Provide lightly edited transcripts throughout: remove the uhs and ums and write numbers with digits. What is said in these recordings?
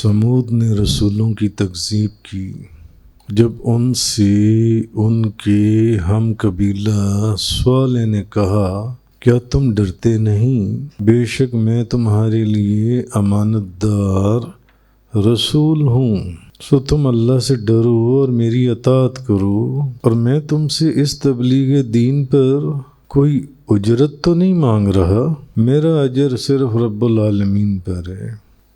سمود نے رسولوں کی تکذیب کی جب ان سے ان کے ہم قبیلہ صالح نے کہا کیا تم ڈرتے نہیں؟ بے شک میں تمہارے لیے امانت دار رسول ہوں، سو تم اللہ سے ڈرو اور میری اطاعت کرو، اور میں تم سے اس تبلیغ دین پر کوئی اجرت تو نہیں مانگ رہا، میرا اجر صرف رب العالمین پر ہے۔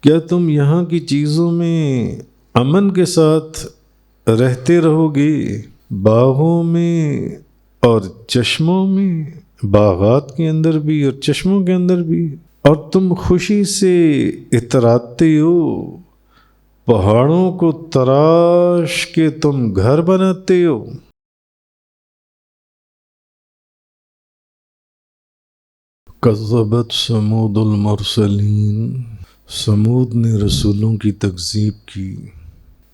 کیا تم یہاں کی چیزوں میں امن کے ساتھ رہتے رہو گے؟ باغوں میں اور چشموں میں، باغات کے اندر بھی اور چشموں کے اندر بھی، اور تم خوشی سے اتراتے ہو، پہاڑوں کو تراش کے تم گھر بناتے ہو۔ کذبت ثمود المرسلین، سمود نے رسولوں کی تکذیب کی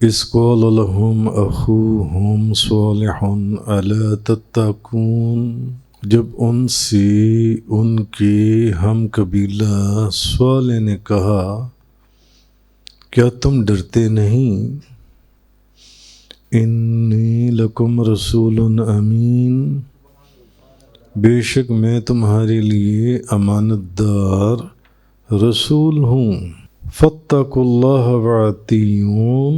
اذ قال لهم اخوهم صالح الا تتقون، جب ان سے ان کے ہم قبیلہ صالح نے کہا کیا تم ڈرتے نہیں؟ انی لکم رسول امین، بے شک میں تمہارے لیے امانت دار رسول ہوں، فاتقوا اللہ وأطیعون،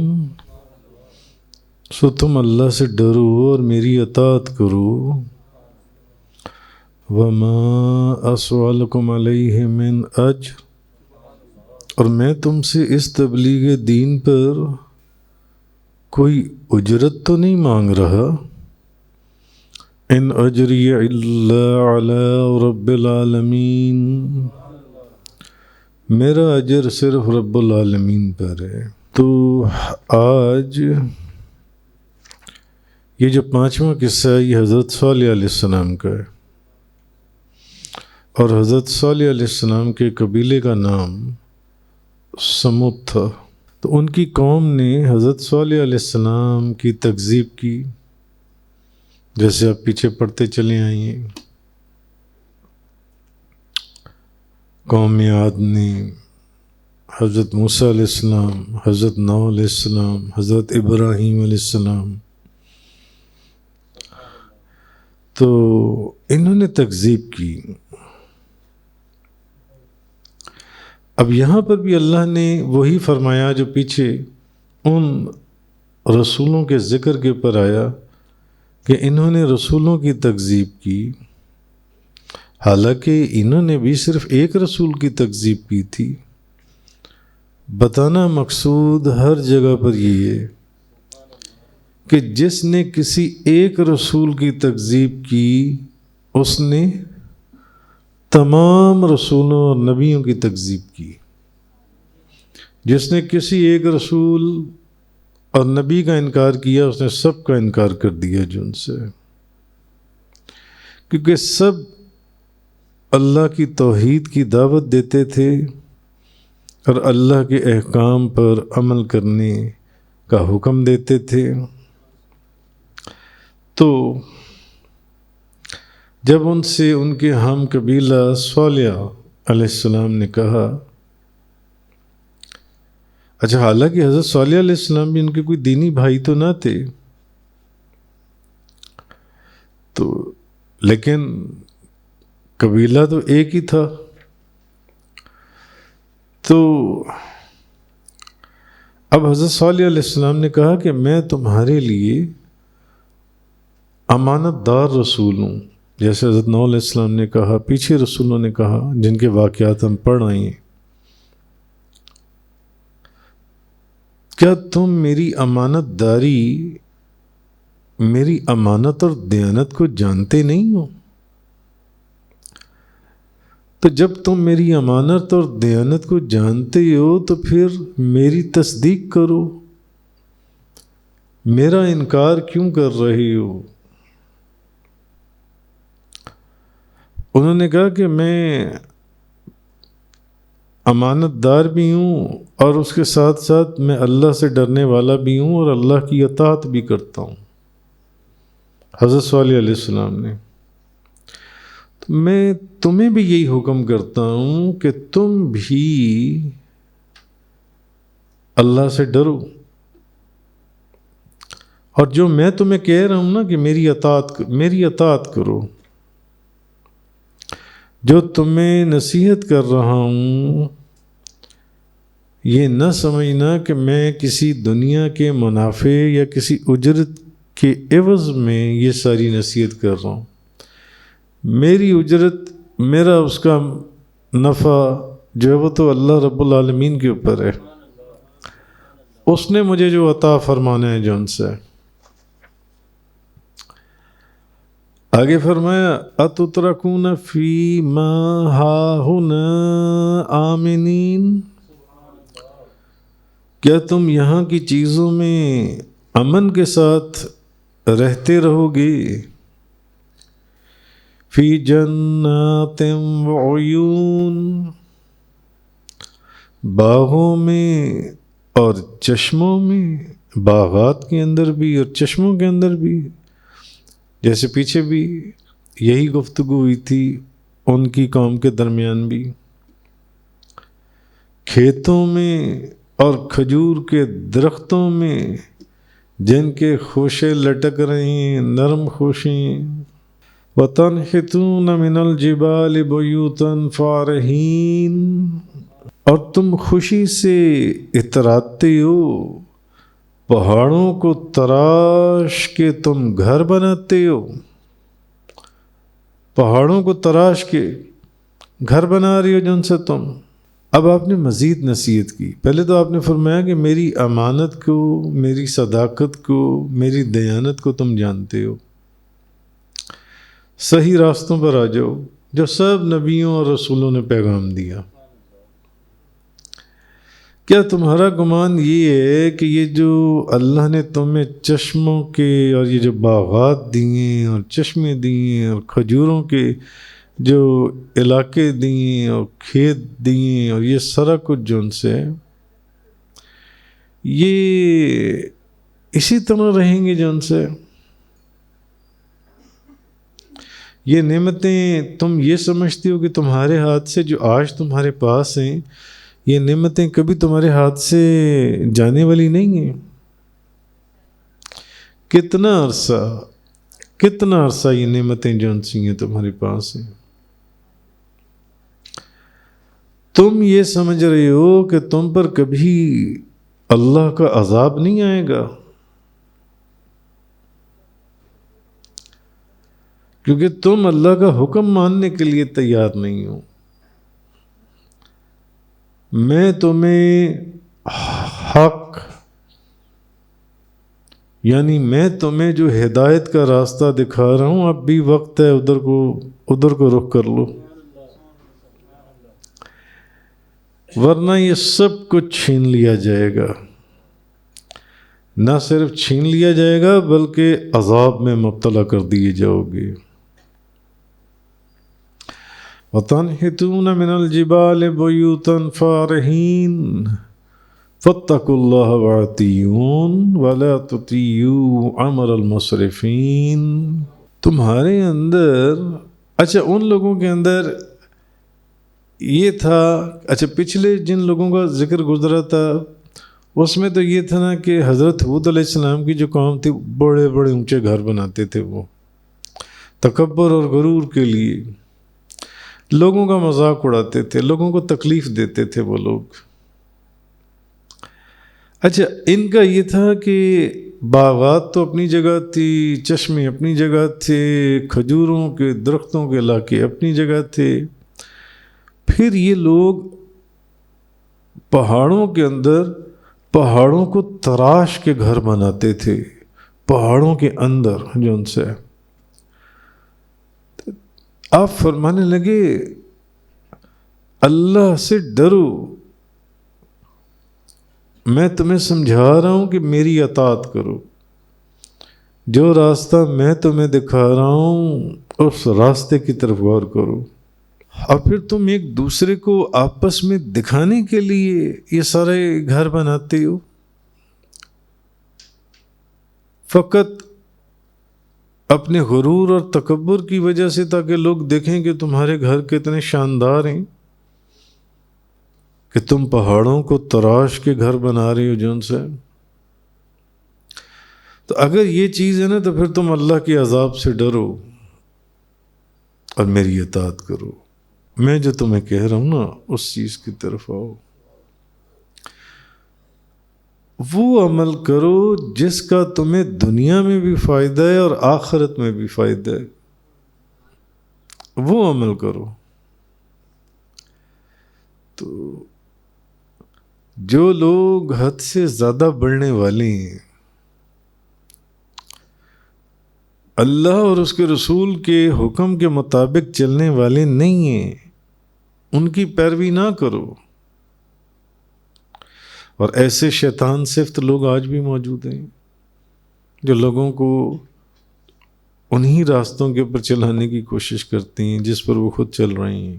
سو تم اللہ سے ڈرو اور میری اطاعت کرو۔ وما اسألکم علیہ من اجر، اور میں تم سے اس تبلیغ دین پر کوئی اجرت تو نہیں مانگ رہا، ان اجری الا علی رب العالمین، میرا اجر صرف رب العالمین پر ہے۔ تو آج یہ جو 5واں قصہ ہے یہ حضرت صالح علیہ السلام کا ہے، اور حضرت صالح علیہ السلام کے قبیلے کا نام سمود تھا۔ تو ان کی قوم نے حضرت صالح علیہ السلام کی تکذیب کی، جیسے آپ پیچھے پڑھتے چلے آئیے۔ قوم عاد نے حضرت موسیٰ علیہ السلام، حضرت نوح علیہ السلام، حضرت ابراہیم علیہ السلام، تو انہوں نے تکذیب کی۔ اب یہاں پر بھی اللہ نے وہی فرمایا جو پیچھے ان رسولوں کے ذکر کے پر آیا کہ انہوں نے رسولوں کی تکذیب کی، حالانکہ انہوں نے بھی صرف ایک رسول کی تکذیب کی تھی۔ بتانا مقصود ہر جگہ پر یہ ہے کہ جس نے کسی ایک رسول کی تکذیب کی اس نے تمام رسولوں اور نبیوں کی تکذیب کی۔ جس نے کسی ایک رسول اور نبی کا انکار کیا اس نے سب کا انکار کر دیا جن سے، کیونکہ سب اللہ کی توحید کی دعوت دیتے تھے اور اللہ کے احکام پر عمل کرنے کا حکم دیتے تھے۔ تو جب ان سے ان کے ہم قبیلہ صالح علیہ السلام نے کہا، اچھا حالانکہ حضرت صالح علیہ السلام بھی ان کے کوئی دینی بھائی تو نہ تھے، تو لیکن قبیلہ تو ایک ہی تھا۔ تو اب حضرت صالح علیہ السلام نے کہا کہ میں تمہارے لیے امانت دار رسول ہوں، جیسے حضرت نوح علیہ السلام نے کہا، پیچھے رسولوں نے کہا جن کے واقعات ہم پڑھ آئے ہیں۔ کیا تم میری امانت داری، میری امانت اور دیانت کو جانتے نہیں ہو؟ تو جب تم میری امانت اور دیانت کو جانتے ہو تو پھر میری تصدیق کرو، میرا انکار کیوں کر رہے ہو؟ انہوں نے کہا کہ میں امانت دار بھی ہوں اور اس کے ساتھ ساتھ میں اللہ سے ڈرنے والا بھی ہوں اور اللہ کی اطاعت بھی کرتا ہوں۔ حضرت صالح علیہ السلام نے، میں تمہیں بھی یہی حکم کرتا ہوں کہ تم بھی اللہ سے ڈرو، اور جو میں تمہیں کہہ رہا ہوں نا کہ میری اطاعت کرو، جو تمہیں نصیحت کر رہا ہوں، یہ نہ سمجھنا کہ میں کسی دنیا کے منافع یا کسی اجرت کے عوض میں یہ ساری نصیحت کر رہا ہوں۔ میری اجرت، میرا اس کا نفع جو ہے وہ تو اللہ رب العالمین کے اوپر ہے، اس نے مجھے جو عطا فرمانا ہے جو ان سے۔ آگے فرمایا اتترکون فی ما ہاہنا آمنین، کیا تم یہاں کی چیزوں میں امن کے ساتھ رہتے رہو گے؟ فی جنات وعیون، باغوں میں اور چشموں میں، باغات کے اندر بھی اور چشموں کے اندر بھی، جیسے پیچھے بھی یہی گفتگو ہوئی تھی ان کی قوم کے درمیان بھی، کھیتوں میں اور کھجور کے درختوں میں جن کے خوشے لٹک رہے ہیں، نرم خوشیں۔ وَتَنْحِتُونَ مِنَ الْجِبَالِ بُيُوتًا فَارِحِينَ، اور تم خوشی سے اتراتے ہو، پہاڑوں کو تراش کے تم گھر بناتے ہو، پہاڑوں کو تراش کے گھر بنا رہی ہو جن سے تم۔ اب آپ نے مزید نصیحت کی، پہلے تو آپ نے فرمایا کہ میری امانت کو، میری صداقت کو، میری دیانت کو تم جانتے ہو، صحیح راستوں پر آ جاؤ جو سب نبیوں اور رسولوں نے پیغام دیا۔ کیا تمہارا گمان یہ ہے کہ یہ جو اللہ نے تمہیں چشموں کے اور یہ جو باغات دیے اور چشمے دیے اور کھجوروں کے جو علاقے دیے اور کھیت دیے اور یہ سارا کچھ جو ان سے، یہ اسی طرح رہیں گے جو ان سے؟ یہ نعمتیں تم یہ سمجھتے ہو کہ تمہارے ہاتھ سے جو آج تمہارے پاس ہیں، یہ نعمتیں کبھی تمہارے ہاتھ سے جانے والی نہیں ہیں؟ کتنا عرصہ یہ نعمتیں جو ان سی ہیں تمہارے پاس ہیں، تم یہ سمجھ رہے ہو کہ تم پر کبھی اللہ کا عذاب نہیں آئے گا، کیونکہ تم اللہ کا حکم ماننے کے لیے تیار نہیں ہو۔ میں تمہیں حق، یعنی میں تمہیں جو ہدایت کا راستہ دکھا رہا ہوں، اب بھی وقت ہے ادھر کو رخ کر لو، ورنہ یہ سب کچھ چھین لیا جائے گا۔ نہ صرف چھین لیا جائے گا بلکہ عذاب میں مبتلا کر دیے جاؤ گے۔ وَتَنْحِتُونَ مِنَ الْجِبَالِ بُيُوتًا فَارِحِينَ فَاتَّقُوا اللَّهَ وَأَطِيعُونِ وَلَا تُطِيعُوا أَمْرَ الْمُسْرِفِينَ۔ تمہارے اندر، اچھا ان لوگوں کے اندر یہ تھا، اچھا پچھلے جن لوگوں کا ذکر گزرا تھا اس میں تو یہ تھا نا کہ حضرت ہود علیہ السلام کی جو قوم تھی بڑے بڑے اونچے گھر بناتے تھے، وہ تکبر اور غرور کے لیے لوگوں کا مذاق اڑاتے تھے، لوگوں کو تکلیف دیتے تھے وہ لوگ۔ اچھا ان کا یہ تھا کہ باغات تو اپنی جگہ تھی، چشمے اپنی جگہ تھے، کھجوروں کے درختوں کے علاقے اپنی جگہ تھے، پھر یہ لوگ پہاڑوں کے اندر پہاڑوں کو تراش کے گھر بناتے تھے، پہاڑوں کے اندر جو ان سے۔ آپ فرمانے لگے اللہ سے ڈرو، میں تمہیں سمجھا رہا ہوں کہ میری اطاعت کرو، جو راستہ میں تمہیں دکھا رہا ہوں اس راستے کی طرف غور کرو۔ اور پھر تم ایک دوسرے کو آپس میں دکھانے کے لیے یہ سارے گھر بناتے ہو، فقط اپنے غرور اور تکبر کی وجہ سے، تاکہ لوگ دیکھیں کہ تمہارے گھر کتنے شاندار ہیں۔ کہ تم پہاڑوں کو تراش کے گھر بنا رہی ہو جن سے. تو اگر یہ چیز ہے نا تو پھر تم اللہ کے عذاب سے ڈرو اور میری اطاعت کرو. میں جو تمہیں کہہ رہا ہوں نا اس چیز کی طرف آؤ. وہ عمل کرو جس کا تمہیں دنیا میں بھی فائدہ ہے اور آخرت میں بھی فائدہ ہے. وہ عمل کرو. تو جو لوگ حد سے زیادہ بڑھنے والے ہیں، اللہ اور اس کے رسول کے حکم کے مطابق چلنے والے نہیں ہیں، ان کی پیروی نہ کرو. اور ایسے شیطان صفت لوگ آج بھی موجود ہیں جو لوگوں کو انہی راستوں کے اوپر چلانے کی کوشش کرتے ہیں جس پر وہ خود چل رہے ہیں.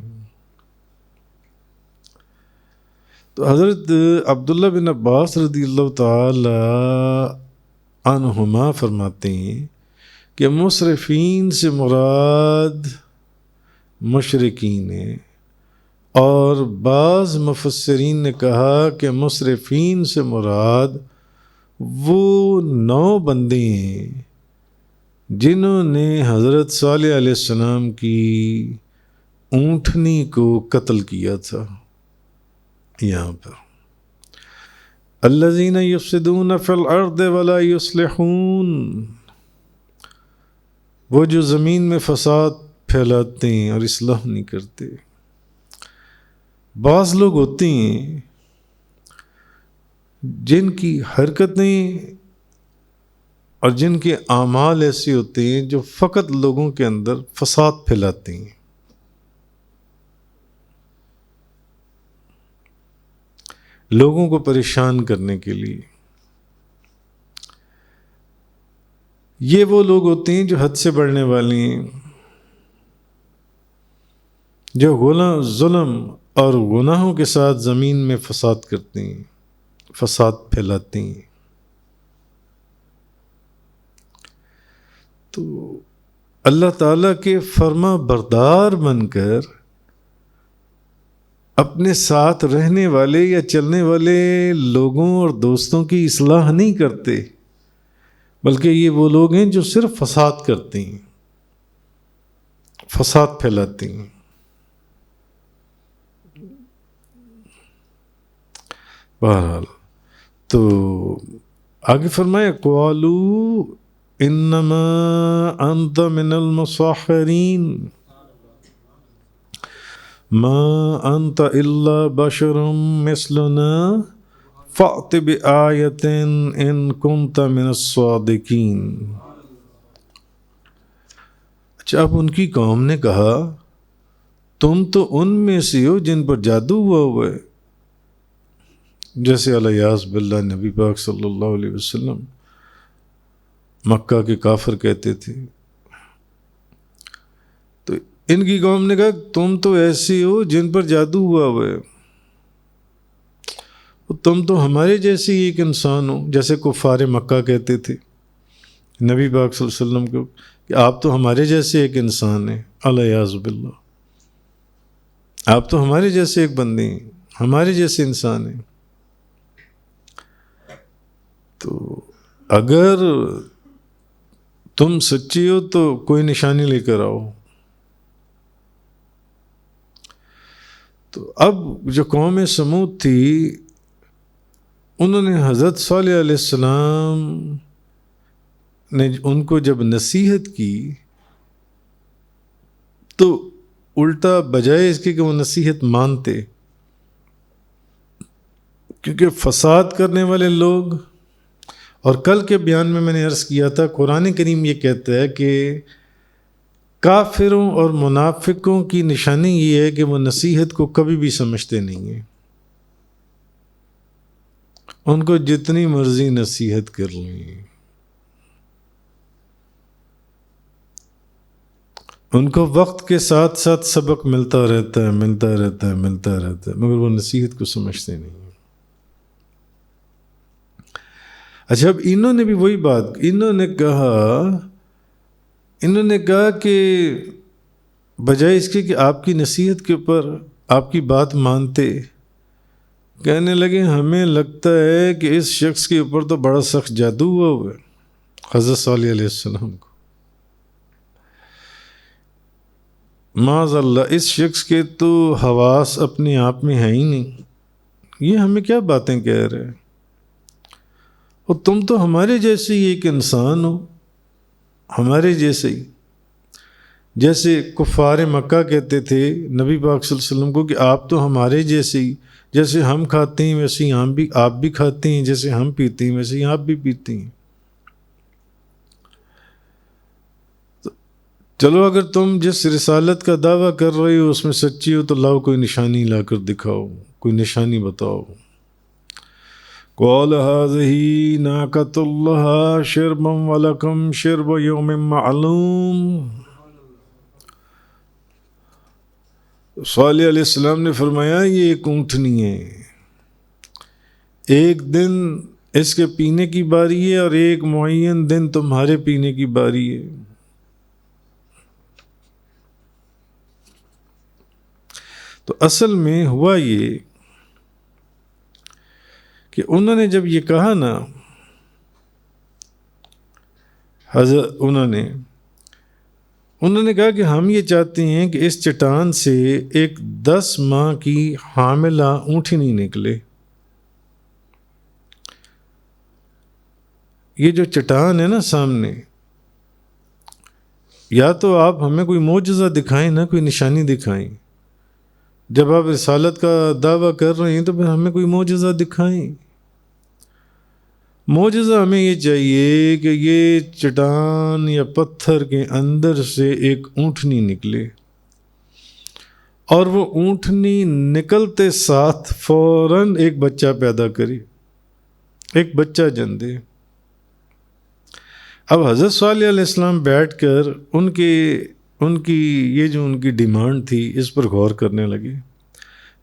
تو حضرت عبداللہ بن عباس رضی اللہ تعالی عنہما فرماتے ہیں کہ مسرفین سے مراد مشرکین ہیں، اور بعض مفسرین نے کہا کہ مسرفین سے مراد وہ 9 بندے ہیں جنہوں نے حضرت صالح علیہ السلام کی اونٹنی کو قتل کیا تھا. یہاں پر الذین یفسدون فی الارض ولا یصلحون، وہ جو زمین میں فساد پھیلاتے ہیں اور اصلاح نہیں کرتے. بعض لوگ ہوتے ہیں جن کی حرکتیں اور جن کے اعمال ایسے ہوتے ہیں جو فقط لوگوں کے اندر فساد پھیلاتے ہیں. لوگوں کو پریشان کرنے کے لیے. یہ وہ لوگ ہوتے ہیں جو حد سے بڑھنے والے ہیں، جو ظلم اور گناہوں کے ساتھ زمین میں فساد کرتے ہیں، فساد پھیلاتے ہیں. تو اللہ تعالیٰ کے فرما بردار بن کر اپنے ساتھ رہنے والے یا چلنے والے لوگوں اور دوستوں کی اصلاح نہیں کرتے، بلکہ یہ وہ لوگ ہیں جو صرف فساد کرتے ہیں، فساد پھیلاتے ہیں. بہرحال تو آگے فرمایا قالوا انما انت من المسحرین ما انت الا بشر مثلنا فأت بآیۃ ان کنت من الصادقین. اچھا، اب ان کی قوم نے کہا تم تو ان میں سے ہو جن پر جادو ہوا ہے، جیسے الیاذ باللہ نبی پاک صلی اللہ علیہ وسلم مکہ کے کافر کہتے تھے. تو ان کی قوم نے کہا تم تو ایسے ہو جن پر جادو ہوا ہے، تم تو ہمارے جیسے ہی ایک انسان ہو، جیسے کفار مکہ کہتے تھے نبی پاک صلی اللہ علیہ وسلم کو کہ آپ تو ہمارے جیسے ایک انسان ہیں. الیاذ باللہ، آپ تو ہمارے جیسے ایک بندے ہیں، ہمارے جیسے انسان ہیں. تو اگر تم سچی ہو تو کوئی نشانی لے کر آؤ. تو اب جو قوم سمود تھی انہوں نے حضرت صالح علیہ السلام نے ان کو جب نصیحت کی تو الٹا بجائے اس کے کہ وہ نصیحت مانتے، کیونکہ فساد کرنے والے لوگ، اور کل کے بیان میں نے عرض کیا تھا قرآن کریم یہ کہتا ہے کہ کافروں اور منافقوں کی نشانی یہ ہے کہ وہ نصیحت کو کبھی بھی سمجھتے نہیں ہیں. ان کو جتنی مرضی نصیحت کر لیں، ان کو وقت کے ساتھ ساتھ سبق ملتا رہتا ہے، مگر وہ نصیحت کو سمجھتے نہیں. اچھا، اب انہوں نے بھی وہی بات، انہوں نے کہا کہ بجائے اس کے کہ آپ کی نصیحت کے اوپر آپ کی بات مانتے کہنے لگے ہمیں لگتا ہے کہ اس شخص کے اوپر تو بڑا سخت جادو ہوا ہے، حضرت صالح علیہ السلام کو۔ معاذ اللہ، اس شخص کے تو حواس اپنے آپ میں ہیں ہی نہیں، یہ ہمیں کیا باتیں کہہ رہے ہیں، اور تم تو ہمارے جیسے ہی ایک انسان ہو، ہمارے جیسے ہی۔ جیسے کفار مکہ کہتے تھے نبی پاک صلی اللہ علیہ وسلم کو کہ آپ تو ہمارے جیسے ہی، جیسے ہم کھاتے ہیں ویسے ہی آپ بھی کھاتے ہیں، جیسے ہم پیتے ہیں ویسے ہی آپ بھی پیتے ہیں۔ چلو اگر تم جس رسالت کا دعویٰ کر رہے ہو اس میں سچی ہو تو لاؤ کوئی نشانی لا کر دکھاؤ، کوئی نشانی بتاؤ۔ قال هذه ناقۃ اللہ شربا ولکم شرب یوم معلوم۔ صالح علیہ السلام نے فرمایا یہ ایک اونٹنی ہے، ایک دن اس کے پینے کی باری ہے اور ایک معین دن تمہارے پینے کی باری ہے۔ تو اصل میں ہوا یہ کہ انہوں نے جب یہ کہا نا، انہوں نے کہا کہ ہم یہ چاہتے ہیں کہ اس چٹان سے ایک 10 ماہ کی حاملہ اونٹنی نکلے۔ یہ جو چٹان ہے نا سامنے، یا تو آپ ہمیں کوئی معجزہ دکھائیں نا، کوئی نشانی دکھائیں۔ جب آپ رسالت کا دعویٰ کر رہے ہیں تو پھر ہمیں کوئی معجزہ دکھائیں۔ معجزہ ہمیں یہ چاہیے کہ یہ چٹان یا پتھر کے اندر سے ایک اونٹنی نکلے، اور وہ اونٹنی نکلتے ساتھ فوراً ایک بچہ پیدا کرے، ایک بچہ جن دے۔ اب حضرت صالح علیہ السلام بیٹھ کر ان کی یہ جو ان کی ڈیمانڈ تھی اس پر غور کرنے لگے۔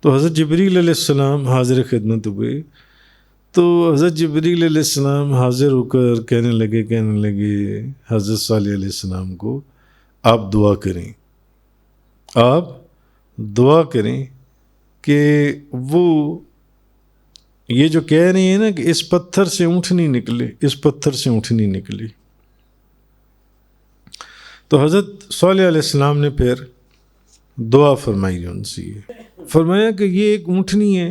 تو حضرت جبریل علیہ السلام حاضر خدمت ہوئے، تو حضرت جبریل علیہ السلام حاضر ہو کر کہنے لگے حضرت صالح علیہ السلام کو، آپ دعا کریں کہ وہ یہ جو کہہ رہی ہیں نا کہ اس پتھر سے اونٹنی نکلے۔ تو حضرت صالح علیہ السلام نے پھر دعا فرمائی ان سے، فرمایا کہ یہ ایک اونٹنی ہے،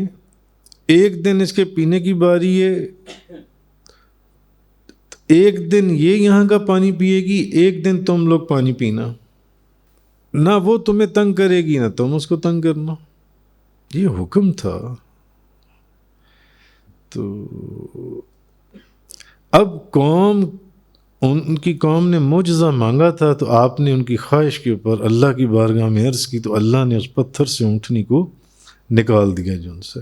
ایک دن اس کے پینے کی باری ہے، ایک دن یہ یہاں کا پانی پیے گی، ایک دن تم لوگ پانی پینا، نہ وہ تمہیں تنگ کرے گی نہ تم اس کو تنگ کرنا۔ یہ حکم تھا۔ تو اب ان کی قوم نے معجزہ مانگا تھا، تو آپ نے ان کی خواہش کے اوپر اللہ کی بارگاہ میں عرض کی، تو اللہ نے اس پتھر سے اونٹنی کو نکال دیا جو ان سے۔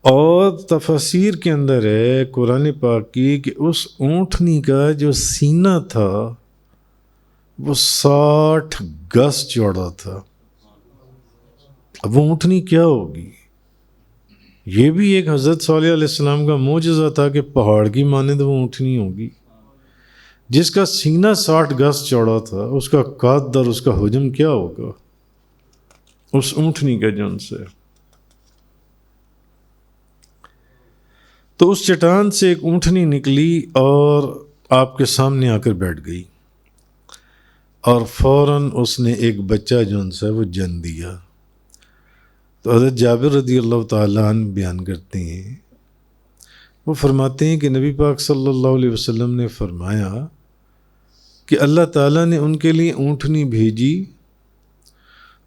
اور تفاسیر کے اندر ہے قرآن پاک کی کہ اس اونٹنی کا جو سینہ تھا وہ 60 گز چوڑا تھا۔ اب وہ اونٹنی کیا ہوگی؟ یہ بھی ایک حضرت صالح علیہ السلام کا معجزہ تھا کہ پہاڑ کی مانند وہ اونٹنی ہوگی، جس کا سینہ 60 گز چوڑا تھا، اس کا قد اور اس کا حجم کیا ہوگا اس اونٹنی کا جن سے۔ تو اس چٹان سے ایک اونٹنی نکلی اور آپ کے سامنے آ کر بیٹھ گئی، اور فوراً اس نے ایک بچہ جو ان سے وہ جن دیا۔ تو حضرت جابر رضی اللہ تعالیٰ عنہ بیان کرتے ہیں، وہ فرماتے ہیں کہ نبی پاک صلی اللہ علیہ وسلم نے فرمایا کہ اللہ تعالیٰ نے ان کے لیے اونٹنی بھیجی،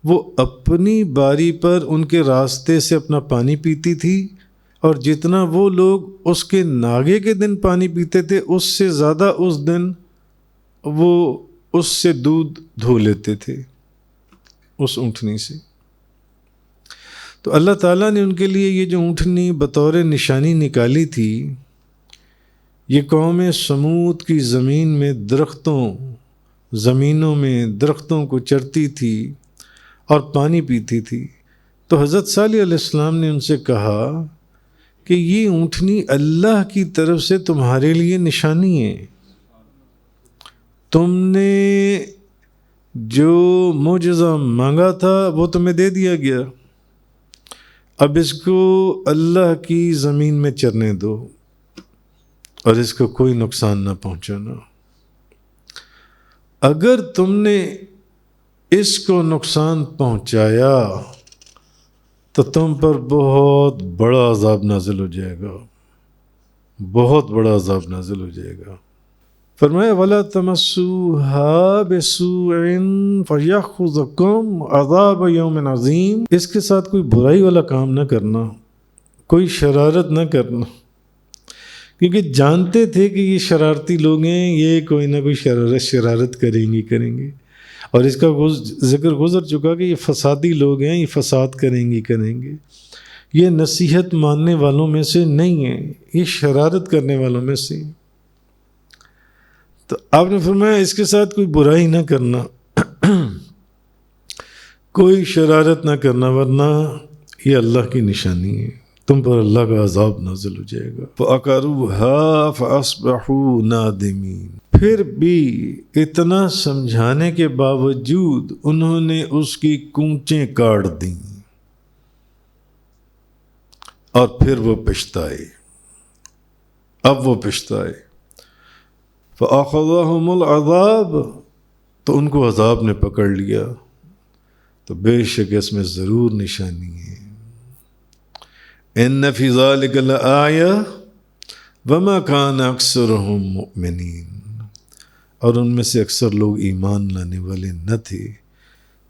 وہ اپنی باری پر ان کے راستے سے اپنا پانی پیتی تھی، اور جتنا وہ لوگ اس کے ناگے کے دن پانی پیتے تھے اس سے زیادہ اس دن وہ اس سے دودھ دھو لیتے تھے اس اونٹنی سے۔ تو اللہ تعالیٰ نے ان کے لیے یہ جو اونٹنی بطور نشانی نکالی تھی، یہ قوم سمود کی زمینوں میں درختوں کو چرتی تھی اور پانی پیتی تھی۔ تو حضرت صالح علیہ السلام نے ان سے کہا کہ یہ اونٹنی اللہ کی طرف سے تمہارے لیے نشانی ہے، تم نے جو معجزہ مانگا تھا وہ تمہیں دے دیا گیا، اب اس کو اللہ کی زمین میں چرنے دو اور اس کو کوئی نقصان نہ پہنچانا. اگر تم نے اس کو نقصان پہنچایا تو تم پر بہت بڑا عذاب نازل ہو جائے گا، بہت بڑا عذاب نازل ہو جائے گا. فرمایا وَلَا تَمَسُّوهَا بِسُوءٍ فَيَأْخُذَكُمْ عَذَابُ يَوْمٍ عَظِيمٍ. اس کے ساتھ کوئی برائی والا کام نہ کرنا، کوئی شرارت نہ کرنا، کیونکہ جانتے تھے کہ یہ شرارتی لوگ ہیں، یہ کوئی نہ کوئی شرارت کریں گے. اور اس کا ذکر گزر چکا کہ یہ فسادی لوگ ہیں، یہ فساد کریں گے. یہ نصیحت ماننے والوں میں سے نہیں ہیں، یہ شرارت کرنے والوں میں سے. تو آپ نے فرمایا اس کے ساتھ کوئی برائی نہ کرنا، کوئی شرارت نہ کرنا، ورنہ یہ اللہ کی نشانی ہے، تم پر اللہ کا عذاب نازل ہو جائے گا. فَأَقَرُوهَا فَأَصْبَحُوا نَادِمِينَ. پھر بھی اتنا سمجھانے کے باوجود انہوں نے اس کی کونچیں کاٹ دیں اور پھر وہ پچھتائے. اب وہ پچھتائے. فَأَخَذَهُمُ الْعَذَابُ. تو ان کو عذاب نے پکڑ لیا. تو بے شک اس میں ضرور نشانی ہے. إِنَّ فِي ذَلِكَ لَآيَةً وَمَا كَانَ أَكْثَرُهُم مُؤْمِنِينَ. اور ان میں سے اکثر لوگ ایمان لانے والے نہ تھے.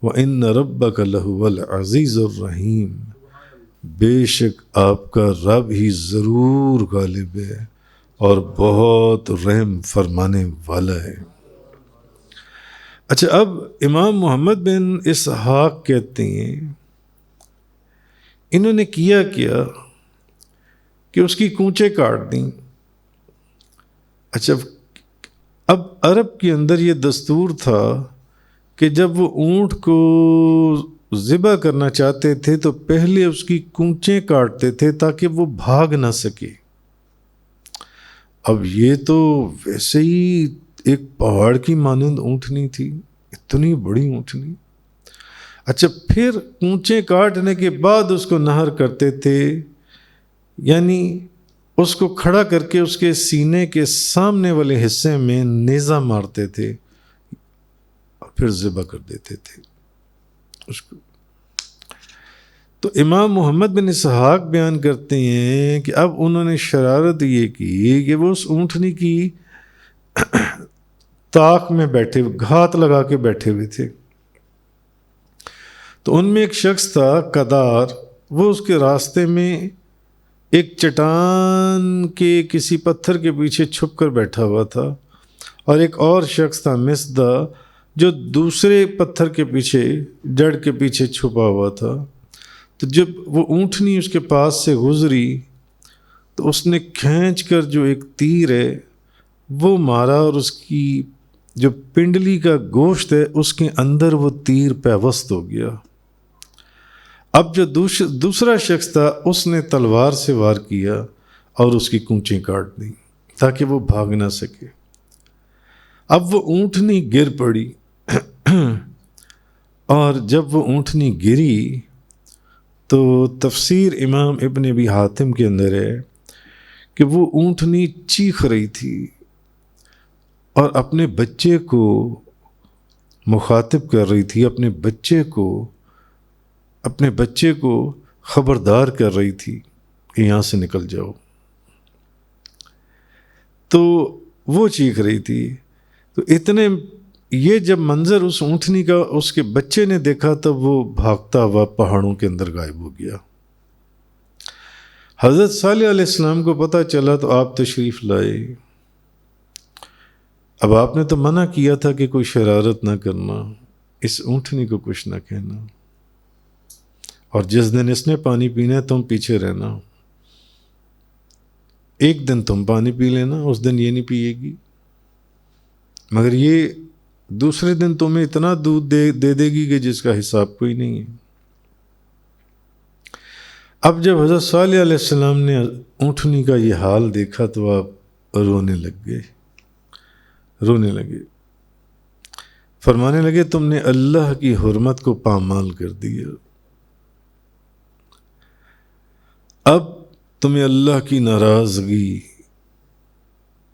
وَإِنَّ رَبَّكَ لَهُوَ الْعَزِيزُ الرَّحِيمُ. بے شک آپ کا رب ہی ضرور غالب ہے اور بہت رحم فرمانے والا ہے. اچھا، اب امام محمد بن اسحاق کہتے ہیں انہوں نے کیا کہ اس کی کونچیں کاٹ دیں. اچھا، اب عرب کے اندر یہ دستور تھا کہ جب وہ اونٹ کو ذبح کرنا چاہتے تھے تو پہلے اس کی کونچیں کاٹتے تھے تاکہ وہ بھاگ نہ سکے. اب یہ تو ویسے ہی ایک پہاڑ کی مانند اونٹنی تھی، اتنی بڑی اونٹنی. اچھا، پھر کونچیں کاٹنے کے بعد اس کو نہر کرتے تھے، یعنی اس کو کھڑا کر کے اس کے سینے کے سامنے والے حصے میں نیزہ مارتے تھے اور پھر ذبح کر دیتے تھے اس کو. تو امام محمد بن اسحاق بیان کرتے ہیں کہ اب انہوں نے شرارت یہ کی کہ وہ اس اونٹنی کی طاق میں بیٹھے، گھات لگا کے بیٹھے ہوئے تھے. تو ان میں ایک شخص تھا قدار، وہ اس کے راستے میں ایک چٹان کے کسی پتھر کے پیچھے چھپ کر بیٹھا ہوا تھا، اور ایک اور شخص تھا مصدہ جو دوسرے پتھر کے پیچھے، جڑ کے پیچھے چھپا ہوا تھا. تو جب وہ اونٹنی اس کے پاس سے گزری تو اس نے کھینچ کر جو ایک تیر ہے وہ مارا، اور اس کی جو پنڈلی کا گوشت ہے اس کے اندر وہ تیر پیوست ہو گیا. اب جو دوسرا شخص تھا اس نے تلوار سے وار کیا اور اس کی کونچیں کاٹ دیں تاکہ وہ بھاگ نہ سکے. اب وہ اونٹنی گر پڑی اور جب وہ اونٹنی گری تو تفسیر امام ابن ابی حاتم کے اندر ہے کہ وہ اونٹنی چیخ رہی تھی اور اپنے بچے کو مخاطب کر رہی تھی، اپنے بچے کو خبردار کر رہی تھی کہ یہاں سے نکل جاؤ. تو وہ چیخ رہی تھی. تو اتنے یہ جب منظر اس اونٹنی کا اس کے بچے نے دیکھا تب وہ بھاگتا ہوا پہاڑوں کے اندر غائب ہو گیا. حضرت صالح علیہ السلام کو پتہ چلا تو آپ تشریف لائے. اب آپ نے تو منع کیا تھا کہ کوئی شرارت نہ کرنا، اس اونٹنی کو کچھ نہ کہنا، اور جس دن اس نے پانی پینا ہے تم پیچھے رہنا. ایک دن تم پانی پی لینا، اس دن یہ نہیں پیے گی، مگر یہ دوسرے دن تمہیں اتنا دودھ دے دے گی کہ جس کا حساب کوئی نہیں ہے. اب جب حضرت صالح علیہ السلام نے اونٹنی کا یہ حال دیکھا تو آپ رونے لگے، فرمانے لگے تم نے اللہ کی حرمت کو پامال کر دیا. اب تمہیں اللہ کی ناراضگی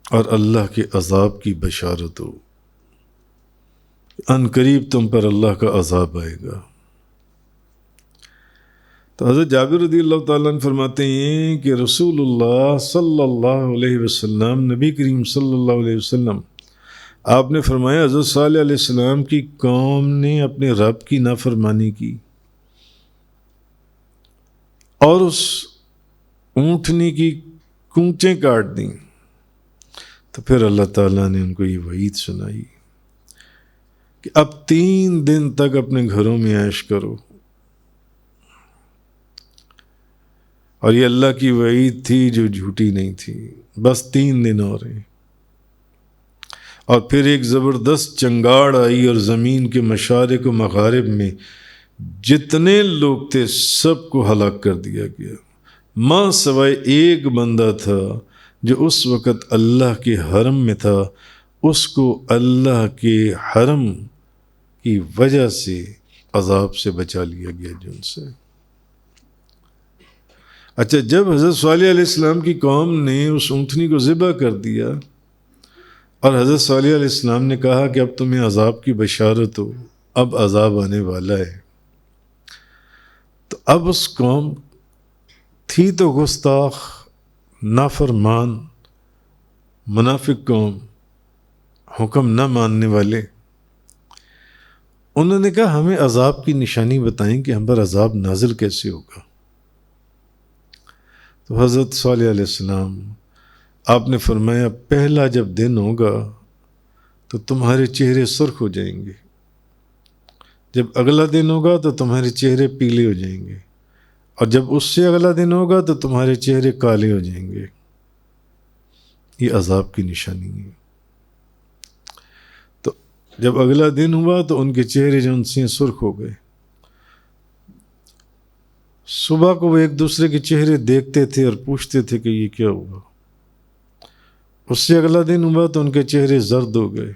اور اللہ کے عذاب کی بشارت ہو، ان قریب تم پر اللہ کا عذاب آئے گا۔ تو حضرت جابر رضی اللہ تعالیٰ عنہ فرماتے ہیں کہ رسول اللہ صلی اللہ علیہ وسلم، نبی کریم صلی اللہ علیہ وسلم، آپ نے فرمایا حضرت صالح علیہ السلام کی قوم نے اپنے رب کی نافرمانی کی اور اس اونٹنی کی کونچیں کاٹ دیں، تو پھر اللہ تعالیٰ نے ان کو یہ وعید سنائی کہ اب 3 دن تک اپنے گھروں میں عیش کرو، اور یہ اللہ کی وعید تھی جو جھوٹی نہیں تھی، بس 3 دن اور ہیں۔ اور پھر ایک زبردست چنگاڑ آئی اور زمین کے مشارق و مغارب میں جتنے لوگ تھے سب کو ہلاک کر دیا گیا، ماں سوائے ایک بندہ تھا جو اس وقت اللہ کے حرم میں تھا، اس کو اللہ کے حرم کی وجہ سے عذاب سے بچا لیا گیا جن سے۔ اچھا، جب حضرت صالح علیہ السلام کی قوم نے اس اونٹنی کو ذبح کر دیا اور حضرت صالح علیہ السلام نے کہا کہ اب تمہیں عذاب کی بشارت ہو، اب عذاب آنے والا ہے، تو اب اس قوم تھی تو گستاخ، نافرمان، منافق قوم، حکم نہ ماننے والے، انہوں نے کہا ہمیں عذاب کی نشانی بتائیں کہ ہم پر عذاب نازل کیسے ہوگا۔ تو حضرت صالح علیہ السلام آپ نے فرمایا پہلا جب دن ہوگا تو تمہارے چہرے سرخ ہو جائیں گے، جب اگلا دن ہوگا تو تمہارے چہرے پیلے ہو جائیں گے، اور جب اس سے اگلا دن ہوگا تو تمہارے چہرے کالے ہو جائیں گے۔ یہ عذاب کی نشانی ہے۔ تو جب اگلا دن ہوا تو ان کے چہرے جو ان سے سرخ ہو گئے، صبح کو وہ ایک دوسرے کے چہرے دیکھتے تھے اور پوچھتے تھے کہ یہ کیا ہوا۔ اس سے اگلا دن ہوا تو ان کے چہرے زرد ہو گئے،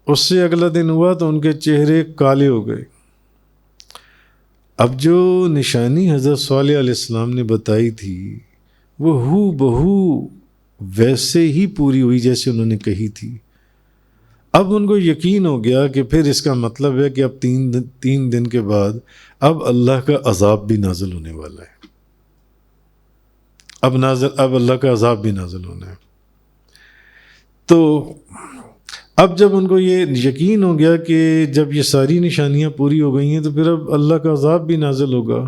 اس سے اگلا دن ہوا تو ان کے چہرے کالے ہو گئے۔ اب جو نشانی حضرت صالح علیہ السلام نے بتائی تھی وہ ہو بہو ویسے ہی پوری ہوئی جیسے انہوں نے کہی تھی۔ اب ان کو یقین ہو گیا کہ پھر اس کا مطلب ہے کہ اب 3 دن کے بعد اب اللہ کا عذاب بھی نازل ہونے والا ہے، اب اللہ کا عذاب بھی نازل ہونا ہے۔ تو اب جب ان کو یہ یقین ہو گیا کہ جب یہ ساری نشانیاں پوری ہو گئی ہیں تو پھر اب اللہ کا عذاب بھی نازل ہوگا،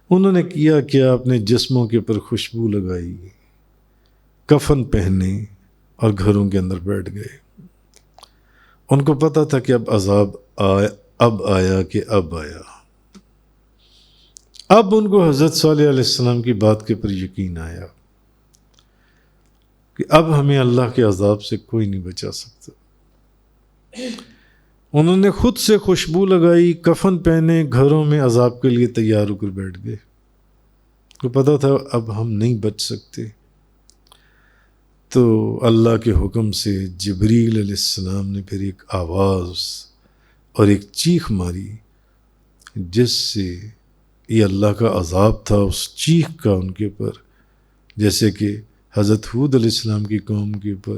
انہوں نے کیا کیا، اپنے جسموں کے اوپر خوشبو لگائی، کفن پہنے اور گھروں کے اندر بیٹھ گئے۔ ان کو پتہ تھا کہ اب عذاب آیا کہ اب آیا۔ اب ان کو حضرت صالح علیہ السلام کی بات کے پر یقین آیا کہ اب ہمیں اللہ کے عذاب سے کوئی نہیں بچا سکتا۔ انہوں نے خود سے خوشبو لگائی، کفن پہنے، گھروں میں عذاب کے لیے تیار ہو کر بیٹھ گئے۔ کو پتہ تھا اب ہم نہیں بچ سکتے۔ تو اللہ کے حکم سے جبریل علیہ السلام نے پھر ایک آواز اور ایک چیخ ماری جس سے یہ اللہ کا عذاب تھا، اس چیخ کا ان کے اوپر، جیسے کہ حضرت ہود علیہ السلام کی قوم کے اوپر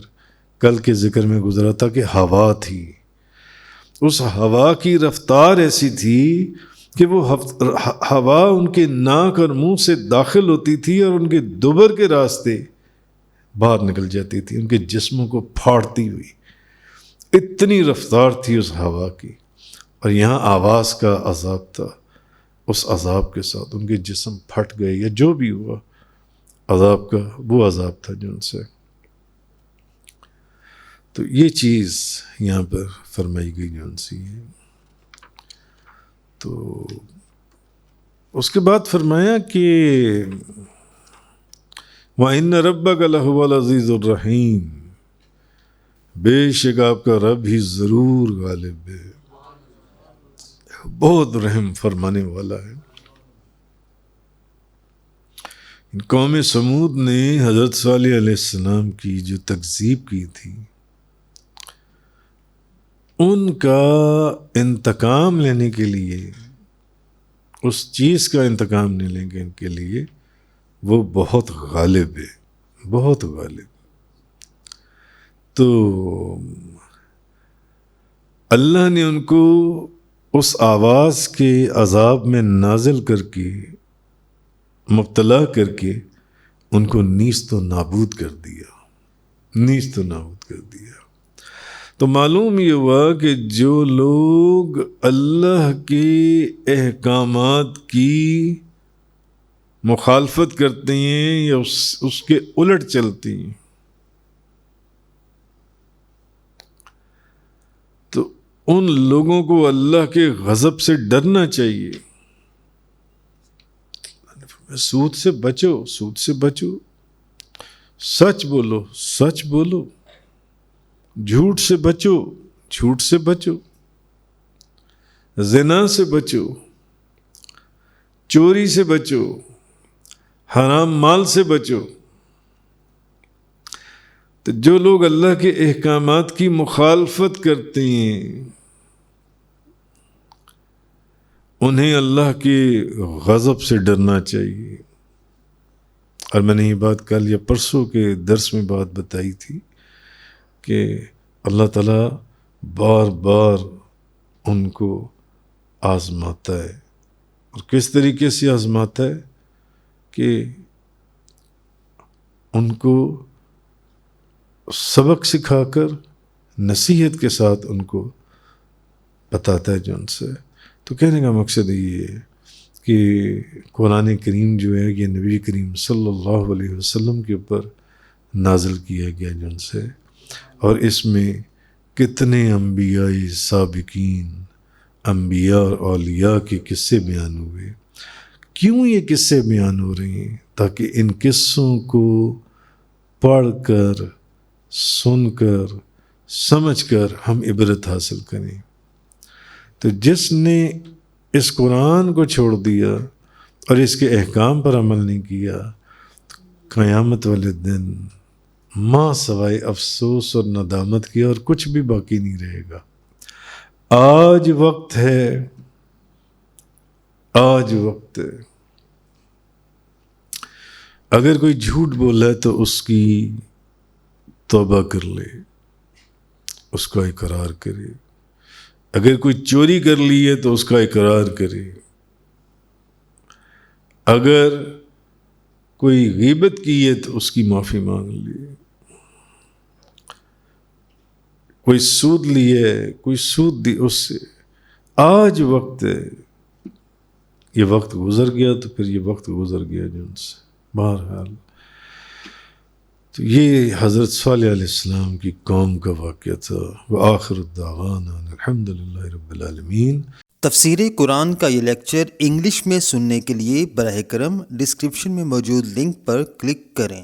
کل کے ذکر میں گزرا تھا کہ ہوا تھی، اس ہوا کی رفتار ایسی تھی کہ وہ ہوا ان کے ناک اور منہ سے داخل ہوتی تھی اور ان کے دبر کے راستے باہر نکل جاتی تھی، ان کے جسموں کو پھاڑتی ہوئی، اتنی رفتار تھی اس ہوا کی۔ اور یہاں آواز کا عذاب تھا، اس عذاب کے ساتھ ان کے جسم پھٹ گئے یا جو بھی ہوا، عذاب کا وہ عذاب تھا جو ان سے۔ تو یہ چیز یہاں پر فرمائی گئی جو ان سے ہے۔ تو اس کے بعد فرمایا کہ وَإِنَّ رَبَّكَ لَهُوَ الْعَزِيزُ الرَّحِيمُ، بے شک آپ کا رب ہی ضرور غالب ہے، بہت رحم فرمانے والا ہے۔ قوم سمود نے حضرت صالح علیہ السلام کی جو تکذیب کی تھی، ان کا انتقام لینے کے لیے، اس چیز کا انتقام لینے کے لیے وہ بہت غالب ہے، بہت غالب. تو اللہ نے ان کو اس آواز کے عذاب میں نازل کر کے، مبتلا کر کے ان کو نیست و نابود کر دیا، نیست و نابود کر دیا. تو معلوم یہ ہوا کہ جو لوگ اللہ کے احکامات کی مخالفت کرتے ہیں یا اس کے الٹ چلتے ہیں، تو ان لوگوں کو اللہ کے غضب سے ڈرنا چاہیے. سود سے بچو، سود سے بچو، سچ بولو، سچ بولو، جھوٹ سے بچو، جھوٹ سے بچو، زنا سے بچو، چوری سے بچو، حرام مال سے بچو. تو جو لوگ اللہ کے احکامات کی مخالفت کرتے ہیں انہیں اللہ کے غضب سے ڈرنا چاہیے. اور میں نے یہ بات کل یا پرسوں کے درس میں بات بتائی تھی کہ اللہ تعالیٰ بار بار ان کو آزماتا ہے. اور کس طریقے سے آزماتا ہے کہ ان کو سبق سکھا کر نصیحت کے ساتھ ان کو بتاتا ہے جو ان سے. تو کہنے کا مقصد یہ ہے کہ قرآن کریم جو ہے یہ نبی کریم صلی اللہ علیہ وسلم کے اوپر نازل کیا گیا جن سے، اور اس میں کتنے انبیاء سابقین، انبیاء اور اولیاء کے قصے بیان ہوئے. کیوں یہ قصے بیان ہو رہے ہیں؟ تاکہ ان قصوں کو پڑھ کر، سن کر، سمجھ کر ہم عبرت حاصل کریں. تو جس نے اس قرآن کو چھوڑ دیا اور اس کے احکام پر عمل نہیں کیا، قیامت والے دن ماں سوائے افسوس اور ندامت کی اور کچھ بھی باقی نہیں رہے گا. آج وقت ہے، آج وقت ہے. اگر کوئی جھوٹ بولا ہے تو اس کی توبہ کر لے، اس کا اقرار کرے. اگر کوئی چوری کر لی ہے تو اس کا اقرار کرے. اگر کوئی غیبت کی ہے تو اس کی معافی مانگ لے. کوئی سود لی ہے، کوئی سود دی، اس سے آج وقت ہے. یہ وقت گزر گیا تو پھر یہ وقت گزر گیا جن سے. بہرحال تو یہ حضرت صالح علیہ السلام کی قوم کا واقعہ تھا. وآخر الدعوانا الحمدللہ رب العالمین. تفسیر قرآن کا یہ لیکچر انگلش میں سننے کے لیے براہ کرم ڈسکرپشن میں موجود لنک پر کلک کریں.